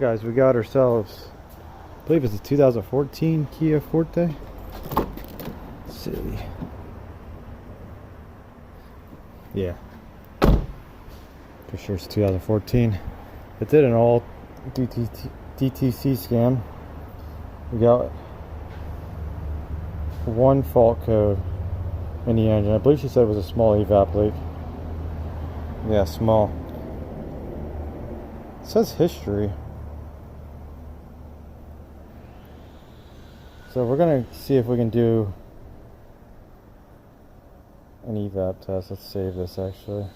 So guys, we got ourselves, I believe it's a 2014 Kia Forte. Let's see. Yeah. For sure it's 2014. It did an all DTC scan. We got one fault code in the engine. I believe she said it was a small evap leak. Yeah, small. It says history. So we're gonna see if we can do an evap test. Let's save this actually.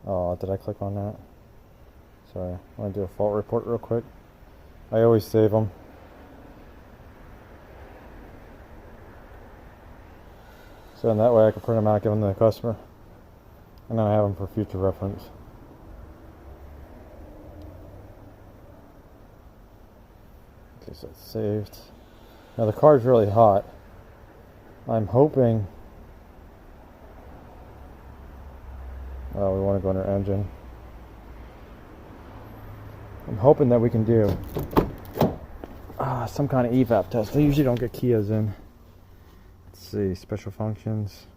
Oh, did I click on that? Sorry, I want to do a fault report real quick. I always save them. So in that way I can print them out, give them to the customer. And then I have them for future reference. Okay, so it's saved. Now the car's really hot. I'm hoping... Oh, we want to go under engine. I'm hoping that we can do some kind of evap test. I usually don't get Kias in. Let's see, special functions.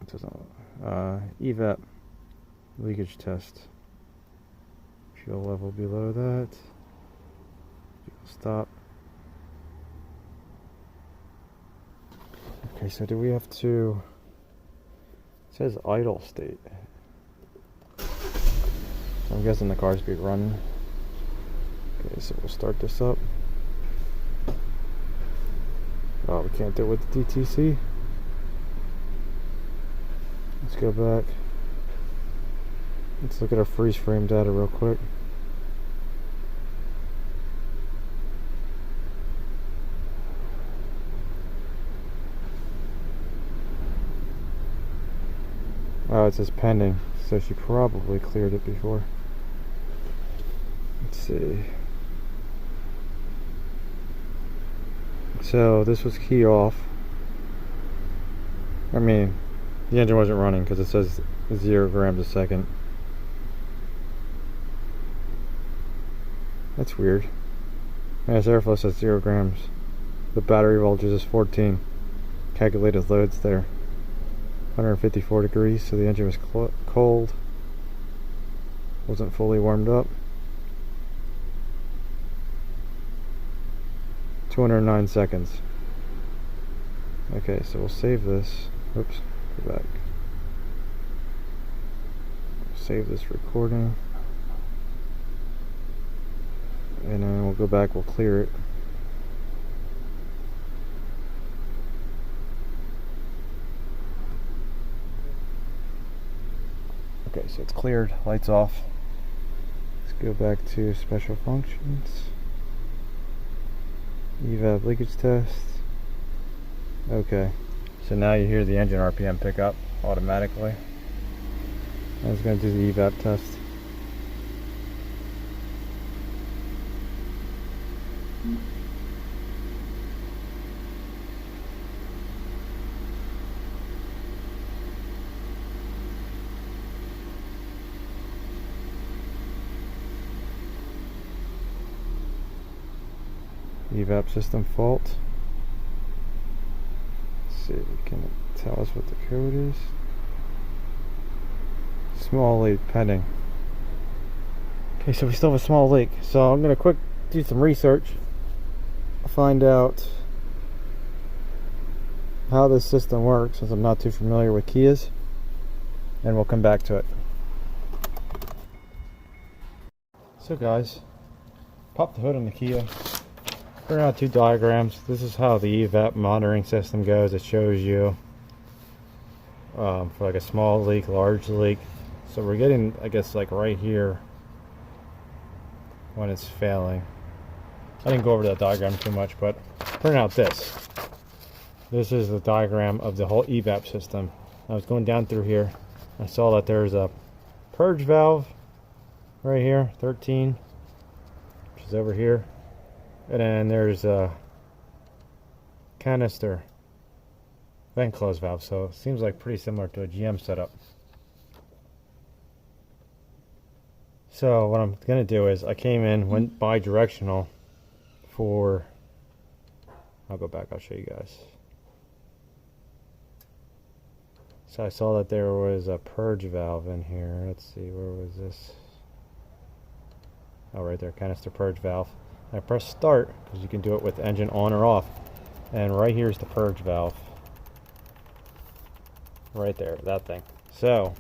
It doesn't. Evap leakage test. Fuel level below that. Fuel stop. Okay, so do we have to... It says idle state. So I'm guessing the car's be running. Okay, so we'll start this up. Oh, we can't do it with the DTC. Let's go back. Let's look at our freeze frame data real quick. Oh, it says pending, so she probably cleared it before. Let's see. So this was key off. I mean, the engine wasn't running because it says 0 grams a second. That's weird. Mass airflow says 0 grams. The battery voltage is 14. Calculated loads there. 154 degrees, so the engine was cold. Wasn't fully warmed up. 209 seconds. Okay, so we'll save this. Oops, go back. Save this recording. And then we'll go back, we'll clear it. Okay, so it's cleared, lights off. Let's go back to special functions. Evap leakage test. Okay, so now you hear the engine RPM pick up automatically. I was going to do the evap test. Evap system fault. Let's see, can it tell us what the code is? Small leak pending. Okay, so we still have a small leak. So I'm gonna do some research, find out how this system works, since I'm not too familiar with Kias, and we'll come back to it. So guys, pop the hood on the Kia. Print out 2 diagrams. This is how the evap monitoring system goes. It shows you for like a small leak, large leak. So we're getting, I guess, like right here when it's failing. I didn't go over that diagram too much, but print out this. This is the diagram of the whole evap system. I was going down through here. I saw that there's a purge valve right here, 13, which is over here. And then there's a canister vent close valve, so it seems like pretty similar to a GM setup. So what I'm going to do is I came in, went bi-directional for, I'll go back, I'll show you guys. So I saw that there was a purge valve in here. Let's see, where was this? Oh, right there, canister purge valve. I press start because you can do it with the engine on or off. And right here's the purge valve. Right there, that thing. So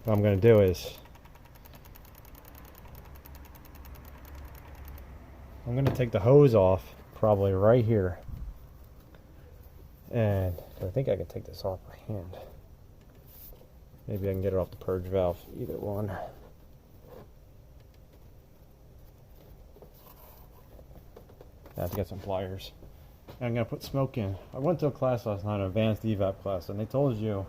what I'm going to do is I'm going to take the hose off, probably right here. And I think I can take this off by hand. Maybe I can get it off the purge valve, either one. I have to get some pliers. And I'm going to put smoke in. I went to a class last night, an advanced Evap class, and they told you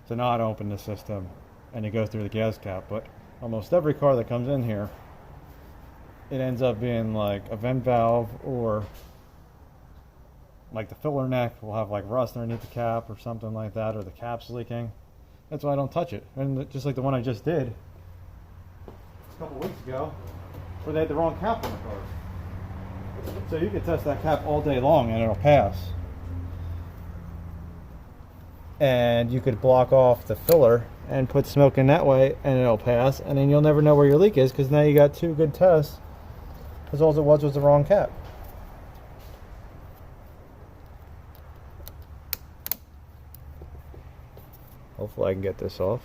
to not open the system and to go through the gas cap. But almost every car that comes in here, it ends up being like a vent valve, or like the filler neck will have like rust underneath the cap or something like that, or the cap's leaking. That's why I don't touch it. And just like the one I just did a couple weeks ago, where they had the wrong cap on the car. So you can test that cap all day long and it'll pass. And you could block off the filler and put smoke in that way and it'll pass, and then you'll never know where your leak is, because now you got two good tests, because all it was the wrong cap. Hopefully I can get this off.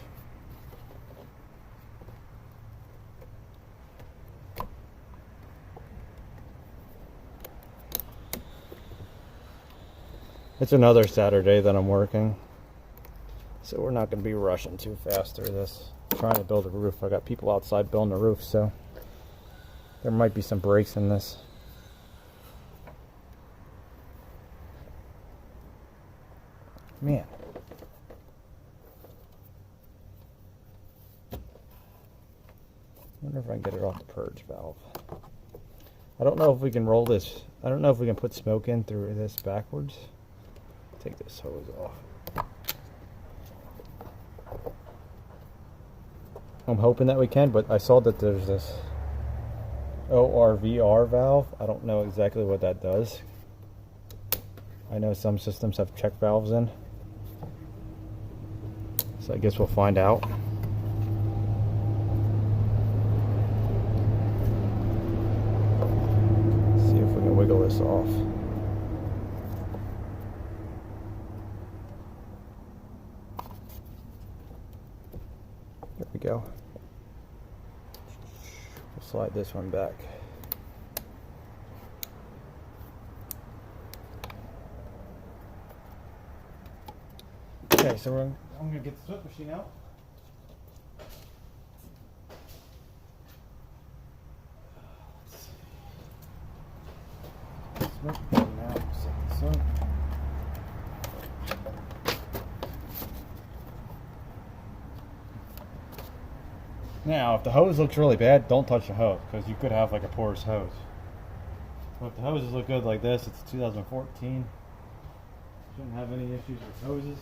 It's another Saturday that I'm working, so we're not going to be rushing too fast through this. I'm trying to build a roof. I got people outside building a roof, so there might be some breaks in this. Man. I wonder if I can get it off the purge valve. I don't know if we can roll this. I don't know if we can put smoke in through this backwards. Take this hose off. I'm hoping that we can, but I saw that there's this ORVR valve. I don't know exactly what that does. I know some systems have check valves in, so I guess we'll find out. See if we can wiggle this off. There we go. We'll slide this one back. Okay, so I'm going to get the sweat machine out. Smoke machine out. Set this up. Now, if the hose looks really bad, don't touch the hose, because you could have like a porous hose. But if the hoses look good like this, it's 2014. Shouldn't have any issues with hoses.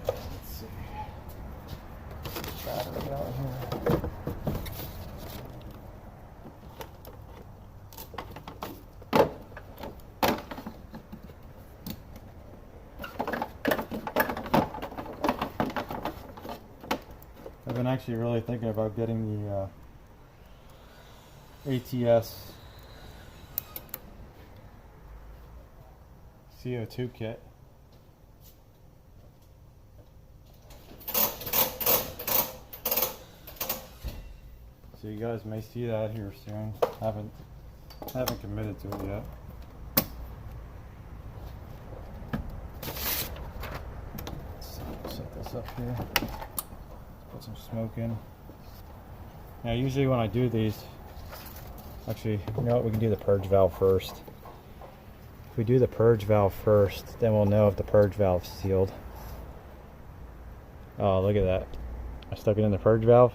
Let's see. Battery out here. I've been actually really thinking about getting the ATS CO2 kit. So you guys may see that here soon. Haven't committed to it yet. Set this up here. Put some smoke in. Now usually when I do these, actually, you know what, we can do the purge valve first. If we do the purge valve first, then we'll know if the purge valve's sealed. Oh, look at that. I stuck it in the purge valve,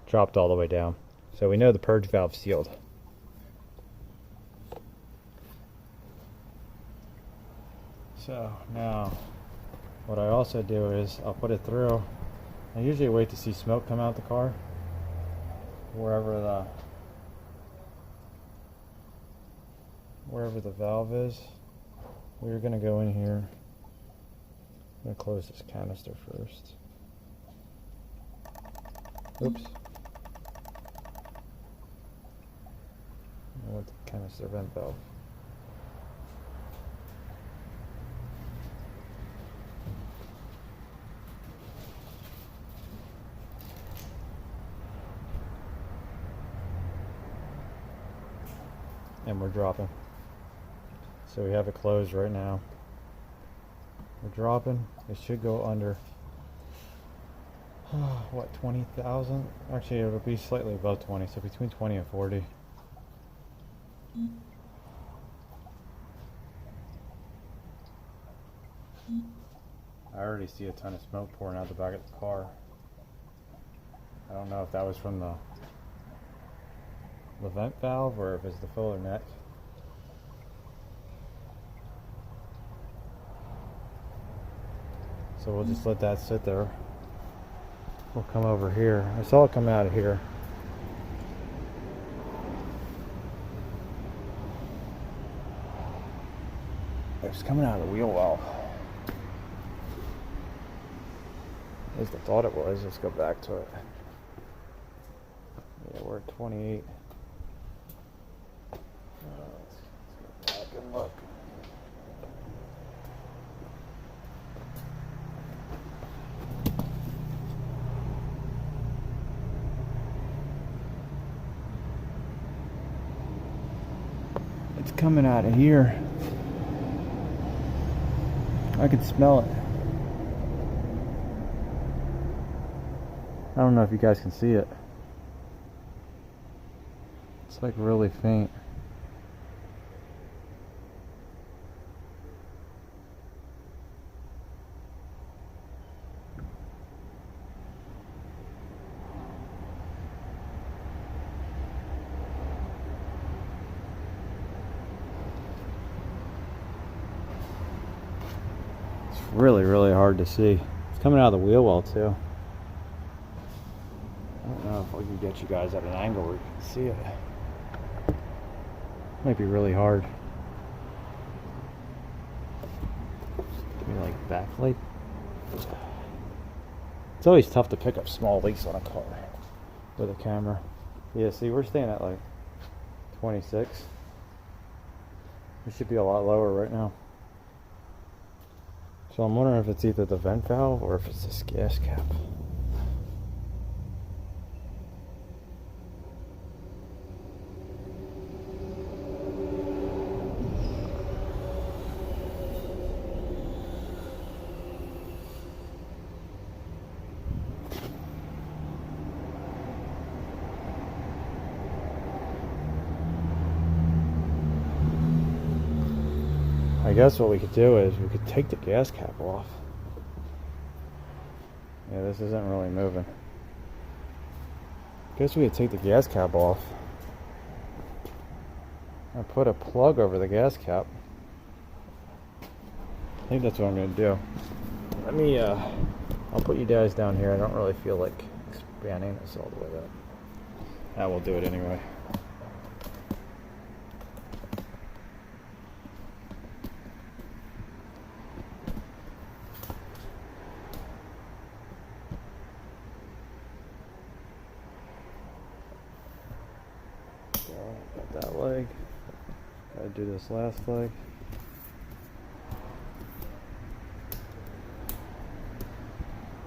dropped all the way down. So we know the purge valve's sealed. So now what I also do is I'll put it through. I usually wait to see smoke come out the car, wherever the valve is. We're going to go in here. I'm going to close this canister first. Oops. I want the canister vent valve. And we're dropping. So we have it closed right now. We're dropping. It should go under what, 20,000? Actually, it'll be slightly above 20, so between 20 and 40. I already see a ton of smoke pouring out the back of the car. I don't know if that was from the vent valve or if it's the filler neck. So we'll just let that sit there. We'll come over here. I saw it come out of here. It's coming out of the wheel well. At least I thought it was. Let's go back to it. Yeah, we're at 28. Let's go back and look. It's coming out of here. I can smell it. I don't know if you guys can see it. It's like really faint. Really hard to see. It's coming out of the wheel well too. I don't know if I can get you guys at an angle where you can see it. Might be really hard. Maybe like backlight. It's always tough to pick up small leaks on a car with a camera. Yeah, see, we're staying at like 26. We should be a lot lower right now. So I'm wondering if it's either the vent valve or if it's this gas cap. I guess what we could do is we could take the gas cap off. Yeah, this isn't really moving. Guess we could take the gas cap off and put a plug over the gas cap. I think that's what I'm going to do. Let me, I'll put you guys down here. I don't really feel like expanding this all the way up. I will do it anyway. Got that leg. Gotta do this last leg.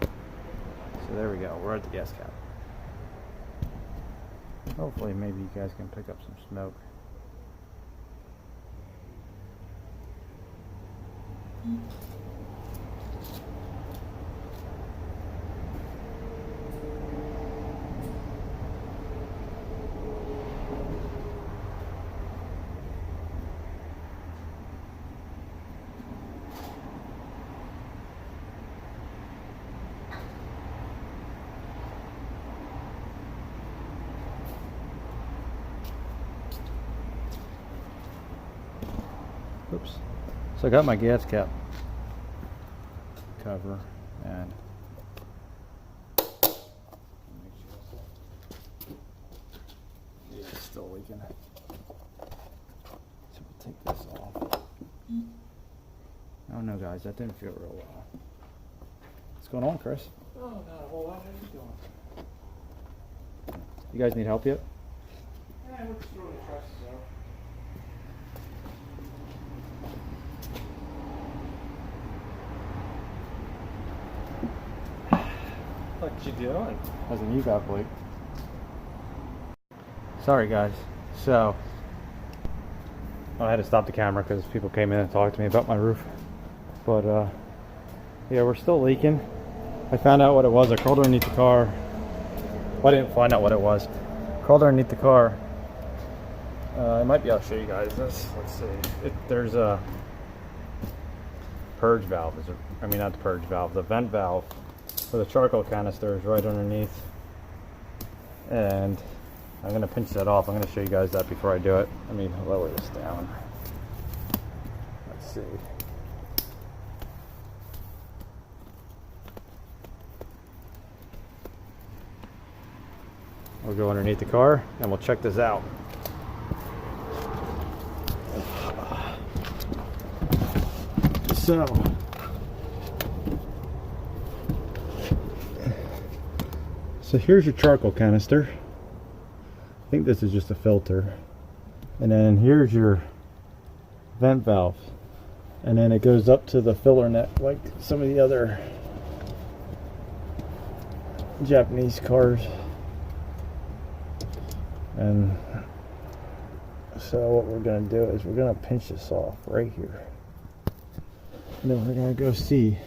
So there we go. We're at the gas cap. Hopefully maybe you guys can pick up some smoke. Oops. So I got my gas cap. cover and yeah, it's still leaking. So we'll take this off. Oh no, guys, that didn't feel real well. What's going on, Chris? Oh, not a whole lot. How you doing? You guys need help yet? Yeah, we're just throwing the trusses out. What you doing? Has an Evap leak. Sorry, guys. So, I had to stop the camera because people came in and talked to me about my roof. But, yeah, we're still leaking. I found out what it was. I crawled underneath the car. Well, I didn't find out what it was. Crawled underneath the car. I might be able to show you guys this. Let's see. There's a purge valve. I mean, not the purge valve. The vent valve for the charcoal canister is right underneath. And I'm going to pinch that off. I'm going to show you guys that before I do it. Let me lower this down. Let's see. We'll go underneath the car and we'll check this out. So here's your charcoal canister. I think this is just a filter. And then here's your vent valve. And then it goes up to the filler neck like some of the other Japanese cars. And so what we're going to do is we're going to pinch this off right here. And then we're going to go see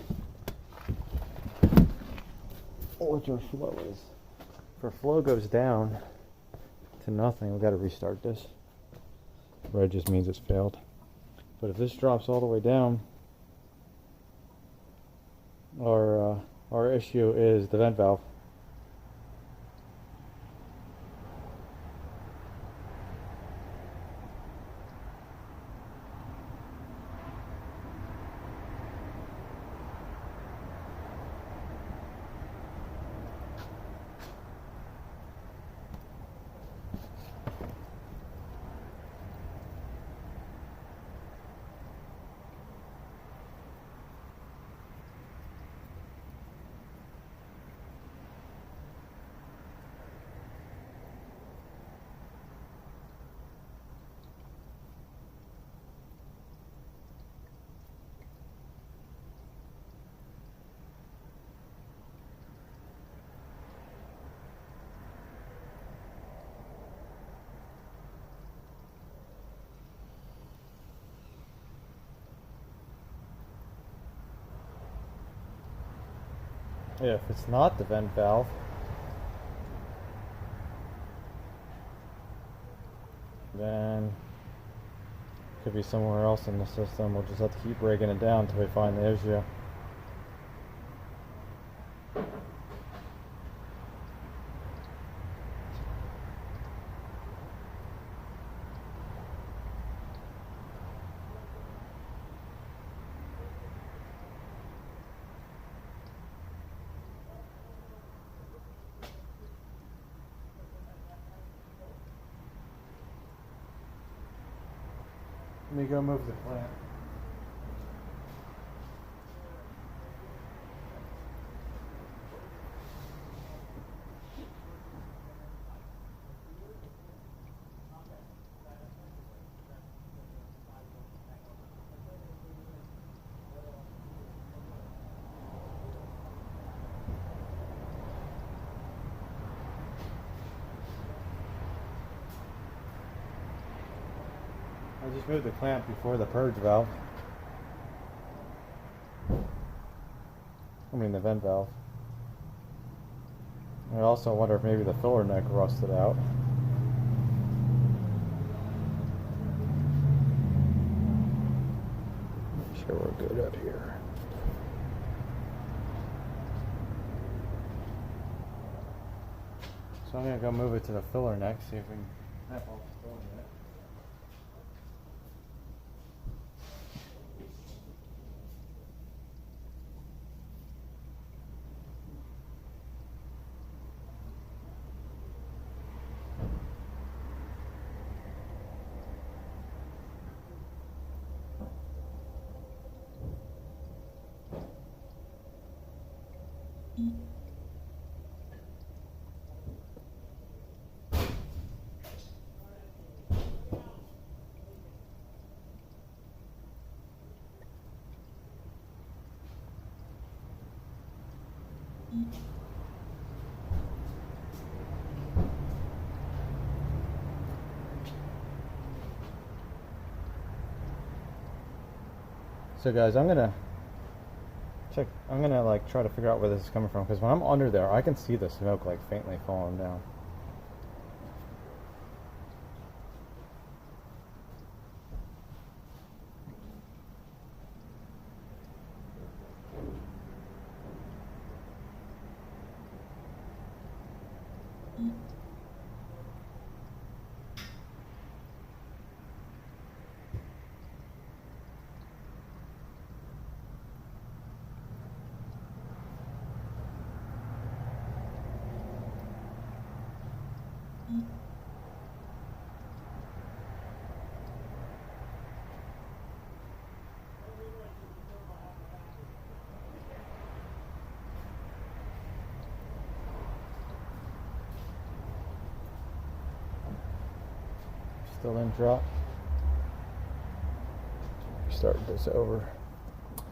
what our flow is. If our flow goes down to nothing, we've got to restart this. Red just means it's failed. But if this drops all the way down, our issue is the vent valve. Yeah, if it's not the vent valve, then it could be somewhere else in the system. We'll just have to keep breaking it down until we find the issue. Let me go move the plant. I just moved the clamp before the purge valve. I mean the vent valve. I also wonder if maybe the filler neck rusted out. Make sure we're good up here. So I'm going to go move it to the filler neck, see if we can snap off the filler neck. So guys, I'm gonna like try to figure out where this is coming from, because when I'm under there I can see the smoke like faintly falling down. Still didn't drop. Start this over. Oh,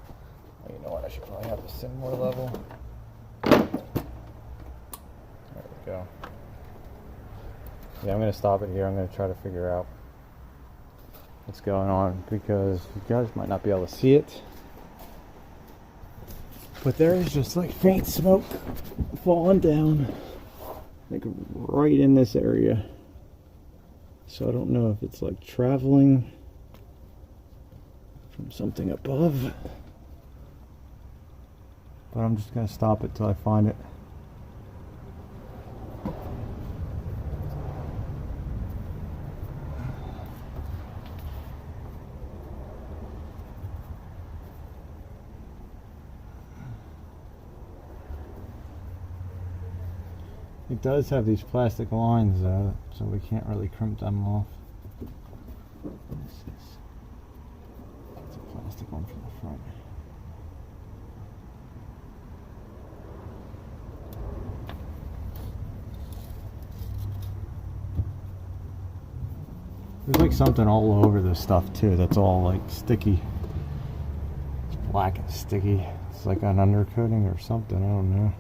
you know what? I should probably have this in more level. There we go. Yeah, I'm going to stop it here. I'm going to try to figure out what's going on, because you guys might not be able to see it, but there is just like faint smoke falling down, like right in this area. So I don't know if it's like traveling from something above, but I'm just going to stop it till I find it. It does have these plastic lines though, so we can't really crimp them off. It's a plastic one from the front. There's like something all over this stuff too that's all like sticky. It's black and sticky. It's like an undercoating or something, I don't know.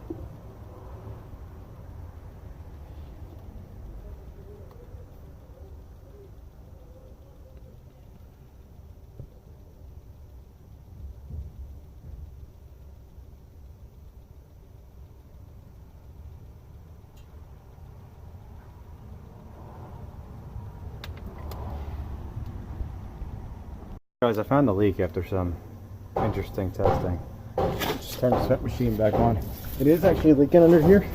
Guys, I found the leak after some interesting testing. Just turn the sweat machine back on. It is actually leaking under here.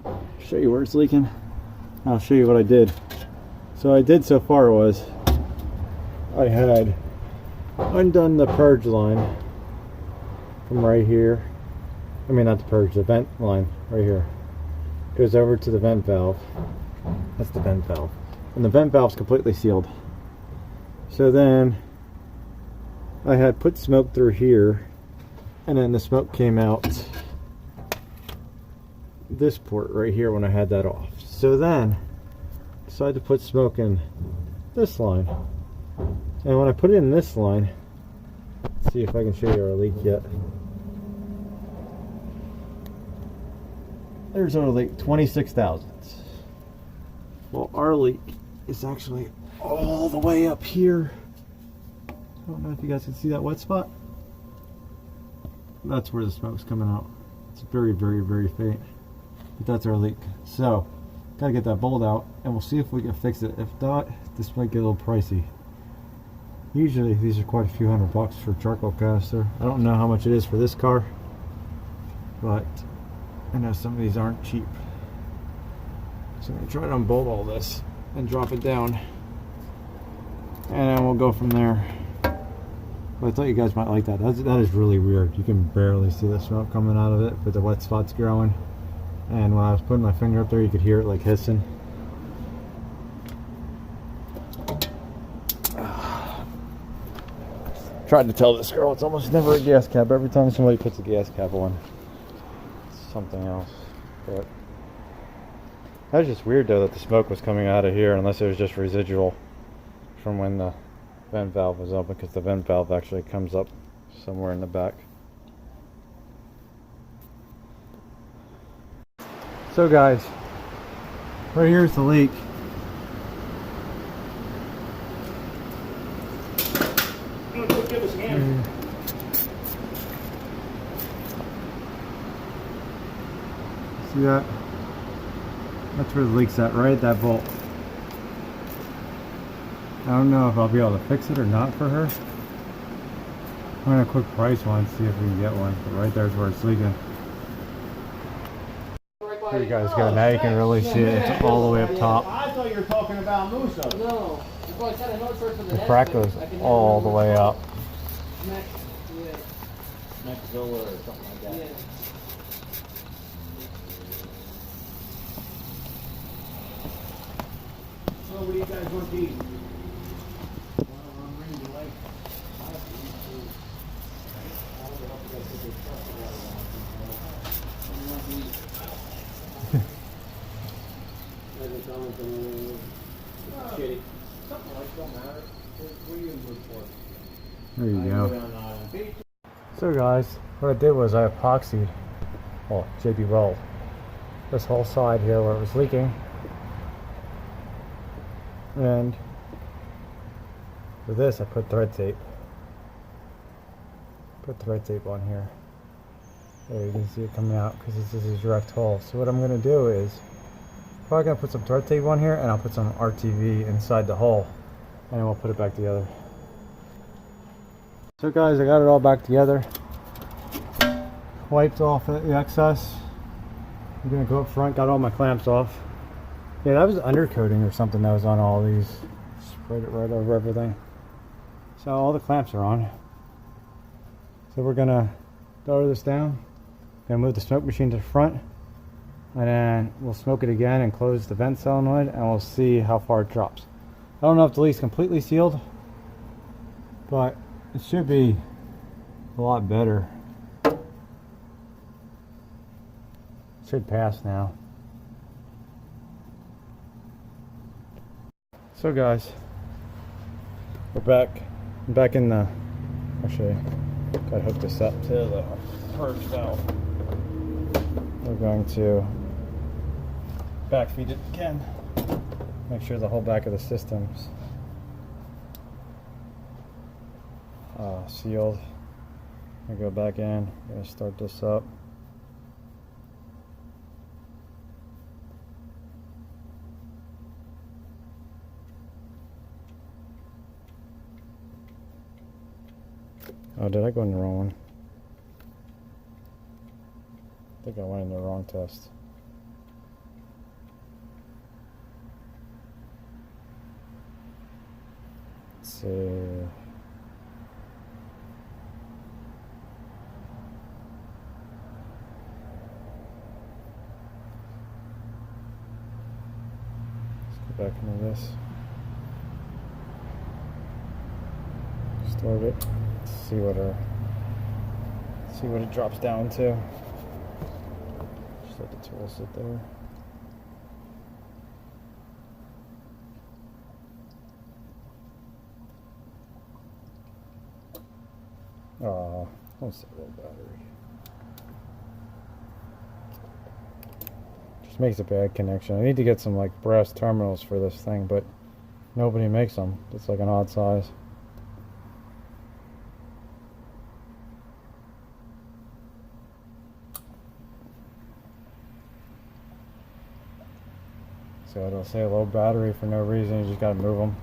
I'll show you where it's leaking. I'll show you what I did. So what I did so far was I had undone the purge line from right here. I mean, not the purge, the vent line right here. Goes over to the vent valve. That's the vent valve. And the vent valve's completely sealed. So then I had put smoke through here, and then the smoke came out this port right here when I had that off. So then I decided to put smoke in this line, and when I put it in this line, let's see if I can show you our leak yet. There's our leak, 26 thousandths. Well, our leak is actually all the way up here. I don't know if you guys can see that wet spot. That's where the smoke's coming out. It's very, very, very faint. But that's our leak. So, gotta get that bolt out, and we'll see if we can fix it. If not, this might get a little pricey. Usually these are quite a few $100 for a charcoal canister. I don't know how much it is for this car, but I know some of these aren't cheap. So I'm gonna try to unbolt all this and drop it down, and then we'll go from there. But I thought you guys might like that. That is really weird. You can barely see the smoke coming out of it, but the wet spot's growing. And when I was putting my finger up there, you could hear it like hissing. Tried to tell this girl it's almost never a gas cap. Every time somebody puts a gas cap on, something else. But that was just weird though that the smoke was coming out of here, unless it was just residual from when the vent valve was open, because the vent valve actually comes up somewhere in the back. So guys, right here's the leak. Give us a hand. See that? That's where the leak's at, right at that bolt. I don't know if I'll be able to fix it or not for her. I'm gonna quick price one, see if we can get one. But right there's where it's leaking. Here you guys go. Now you can really see it. It's all the way up top. I thought you were talking about Musa. No. The crack goes all the way up. Maxilla or something like that. Yeah. So what do you guys want to eat? Something like don't matter. What are you in the mood for? There you go. So guys, what I did was I epoxied, well, JB Weld, this whole side here where it was leaking. And for this I put thread tape. Put thread tape on here. There you can see it coming out because this is a direct hole. So what I'm going to do is probably going to put some thread tape on here, and I'll put some RTV inside the hole, and then we'll put it back together. So guys, I got it all back together. Wiped off the excess. I'm going to go up front, got all my clamps off. Yeah, that was undercoating or something that was on all these. Sprayed it right over everything. So all the clamps are on. So we're going to lower this down. Gonna move the smoke machine to the front, and then we'll smoke it again and close the vent solenoid, and we'll see how far it drops. I don't know if the leak's completely sealed, but it should be a lot better. It should pass now. So guys, we're back. I'm back in the, actually, gotta hook this up to the purge valve. We're going to backfeed it again. Make sure the whole back of the system's sealed. I go back in. I'm gonna start this up. Oh, did I go in the wrong one? I think I went in the wrong test. Let's see. Let's go back into this. Start it. See what it drops down to. Just let the tool sit there. Oh, don't say low battery. Just makes a bad connection. I need to get some like brass terminals for this thing, but nobody makes them. It's like an odd size. So it'll say low battery for no reason, you just gotta move them.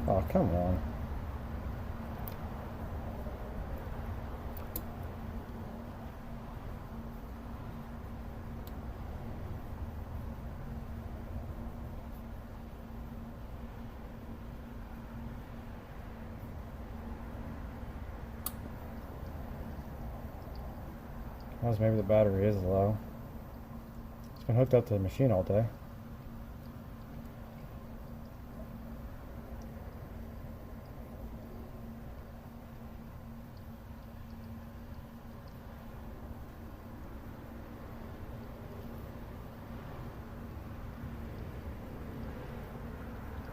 Oh, come on. Well, maybe the battery is low. It's been hooked up to the machine all day.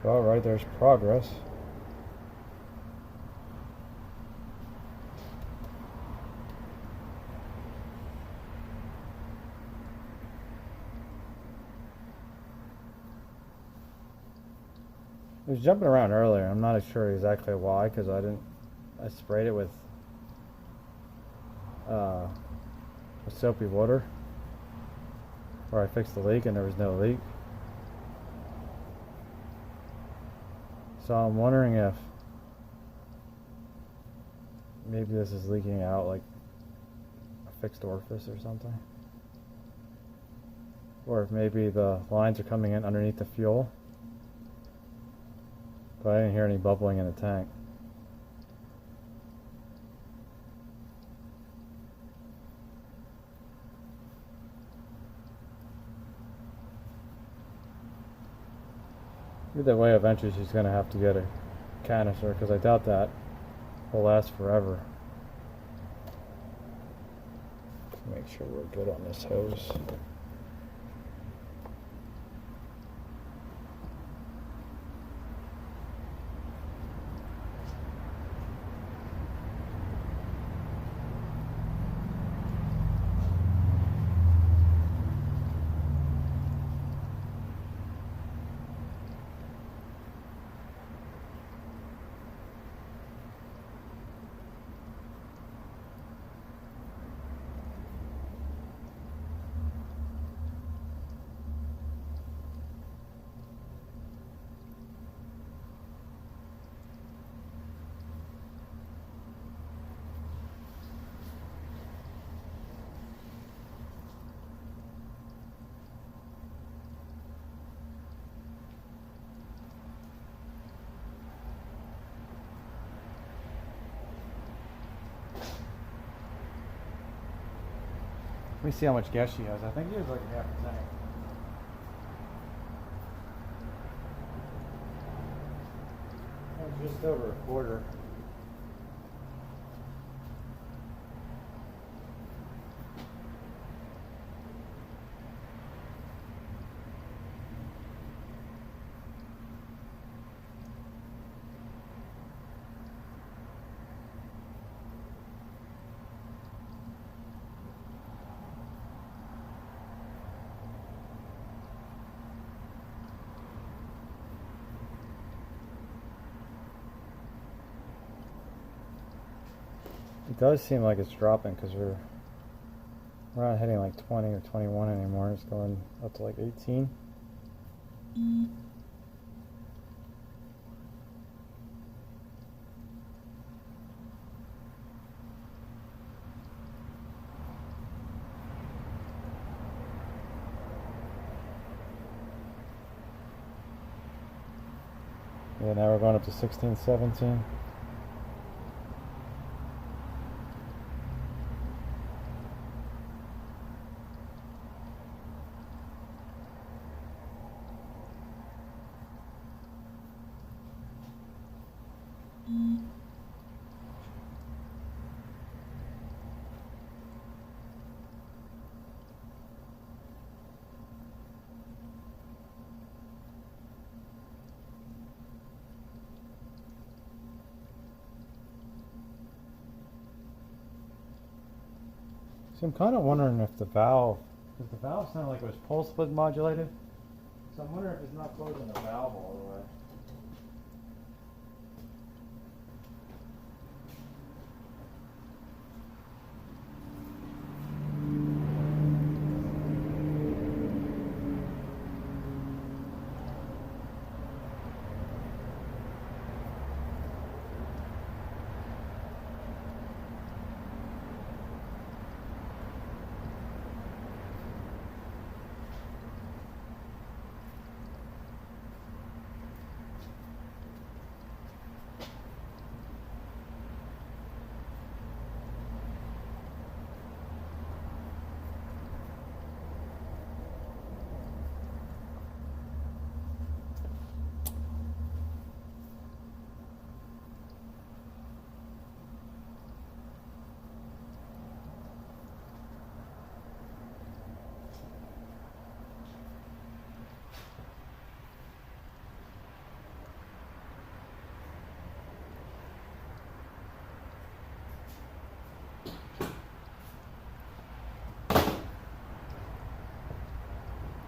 All right, there's progress. It was jumping around earlier. I'm not sure exactly why, because I sprayed it with soapy water, where I fixed the leak and there was no leak. So I'm wondering if maybe this is leaking out like a fixed orifice or something. Or if maybe the lines are coming in underneath the fuel. But I didn't hear any bubbling in the tank. Either way, eventually she's going to have to get a canister, because I doubt that will last forever. Make sure we're good on this hose. Let me see how much gas she has. I think she has like half a tank. Just over a quarter. It does seem like it's dropping, because we're not hitting like 20 or 21 anymore. It's going up to like 18. Yeah, now we're going up to 16, 17. So I'm kind of wondering if the valve, because the valve sounded like it was pulse width modulated. So I'm wondering if it's not closing the valve all the way.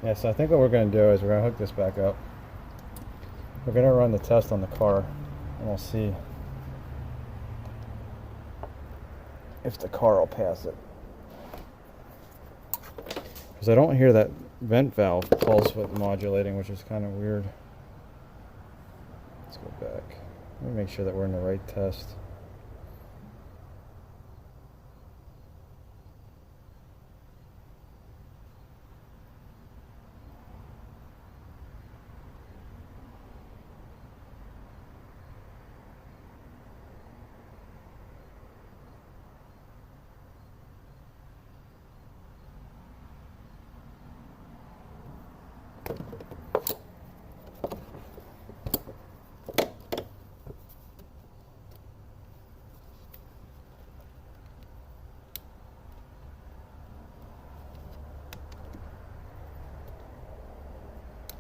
Yeah, so I think what we're going to do is we're going to hook this back up. We're going to run the test on the car, and we'll see if the car will pass it. Because I don't hear that vent valve pulse width modulating, which is kind of weird. Let's go back. Let me make sure that we're in the right test.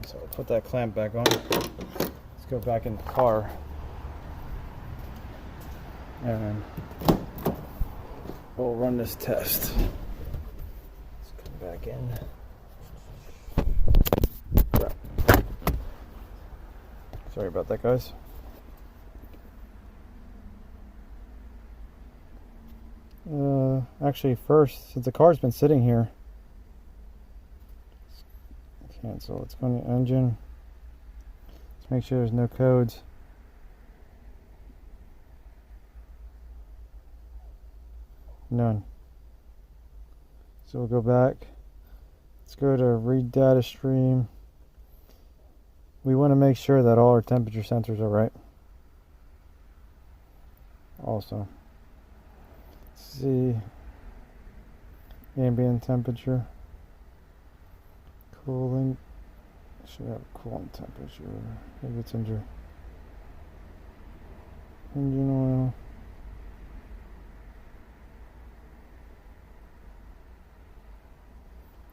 So we'll put that clamp back on. Let's go back in the car. And we'll run this test. Let's come back in. Crap. Sorry about that, guys. Actually, first, since the car's been sitting here, cancel. Let's go in the engine. Let's make sure there's no codes. None. So we'll go back. Let's go to read data stream. We want to make sure that all our temperature sensors are right. Also, let's see ambient temperature. Cooling, should have coolant temperature. Maybe it's engine oil.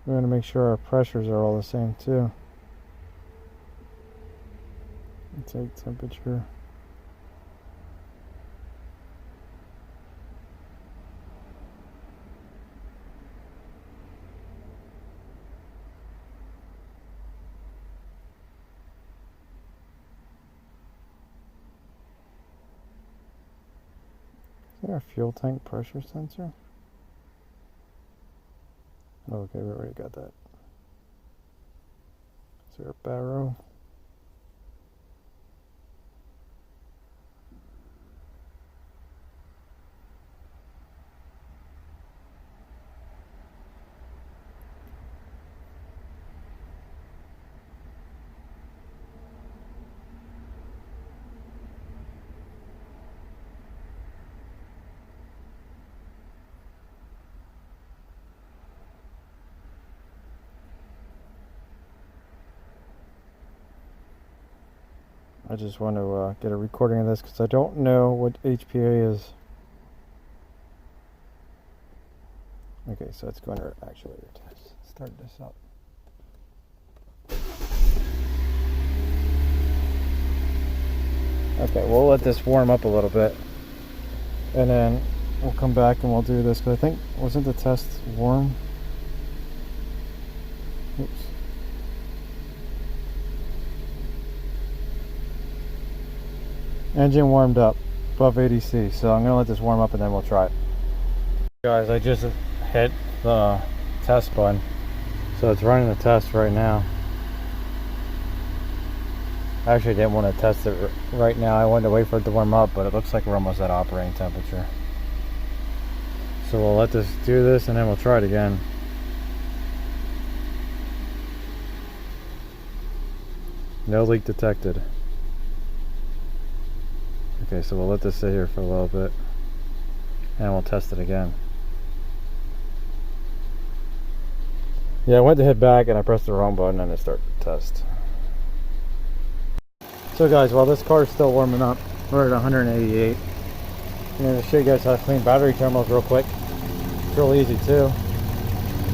We're going to make sure our pressures are all the same too. Intake temperature. Is there a fuel tank pressure sensor? Oh, okay, we already got that. Is there a barrel? I just want to get a recording of this because I don't know what HPA is. Okay, so let's go under actuator test. Start this up. Okay, we'll let this warm up a little bit, and then we'll come back and we'll do this because I think, wasn't the test warm? Oops. Engine warmed up above 80 C, so I'm gonna let this warm up and then we'll try it. Guys, I just hit the test button, so it's running the test right now. I actually didn't want to test it right now. I wanted to wait for it to warm up, but it looks like we're almost at operating temperature. So we'll let this do this and then we'll try it again. No leak detected. Okay, so we'll let this sit here for a little bit and we'll test it again. Yeah, I went to hit back and I pressed the wrong button and it started the test. So guys, while this car is still warming up, we're at 188. I'm going to show you guys how to clean battery terminals real quick. It's real easy too.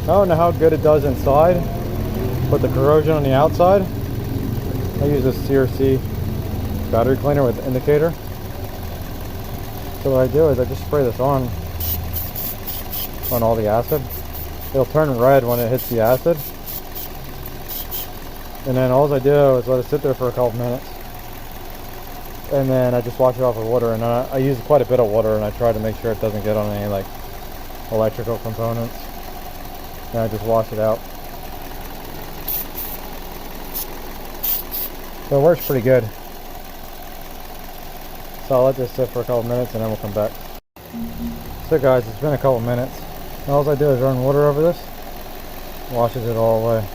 I don't know how good it does inside, but the corrosion on the outside, I use this CRC battery cleaner with the indicator. So what I do is I just spray this on all the acid. It'll turn red when it hits the acid. And then all I do is let it sit there for a couple minutes. And then I just wash it off with water. And I use quite a bit of water, and I try to make sure it doesn't get on any like electrical components. And I just wash it out. So it works pretty good. So I'll let this sit for a couple minutes and then we'll come back. So guys, it's been a couple minutes. All I do is run water over this. Washes it all away.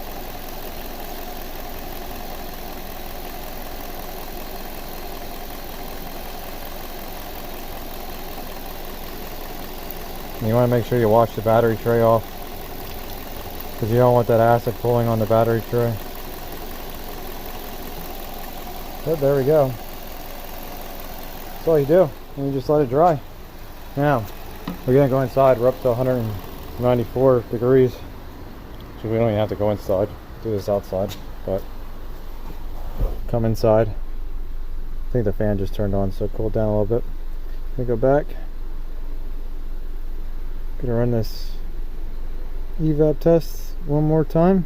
And you want to make sure you wash the battery tray off, because you don't want that acid pulling on the battery tray. But there we go. That's all you do, and you just let it dry. Now we're gonna go inside. We're up to 194 degrees, so we don't even have to go inside. Do this outside, but come inside. I think the fan just turned on, so it cooled down a little bit. Let me go back. Gonna run this evap test one more time.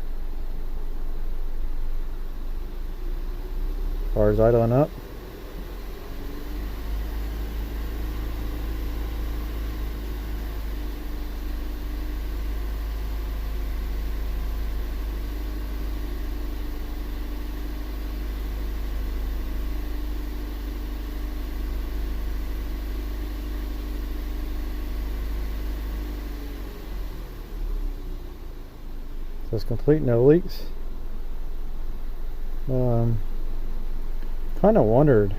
Car's idling up. Says complete, no leaks. Kind of wondered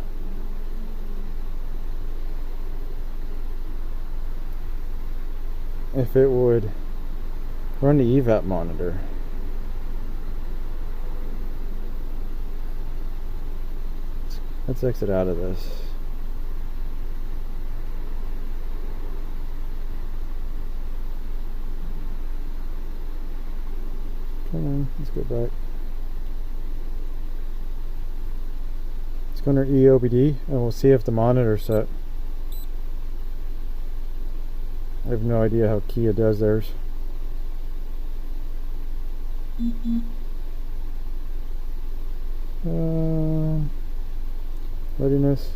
if it would run the evap monitor. Let's exit out of this. Come on, let's go back. Let's go under EOBD and we'll see if the monitor's set. I have no idea how Kia does theirs. Readiness.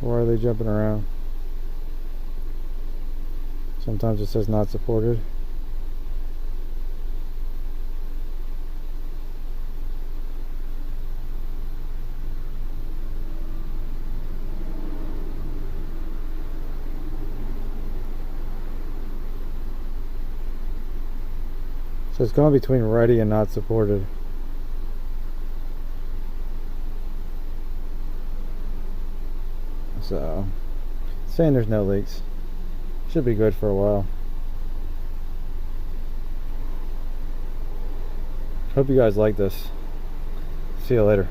Why are they jumping around? Sometimes it says not supported. So it's going between ready and not supported. So, saying there's no leaks. Should be good for a while. Hope you guys like this. See you later.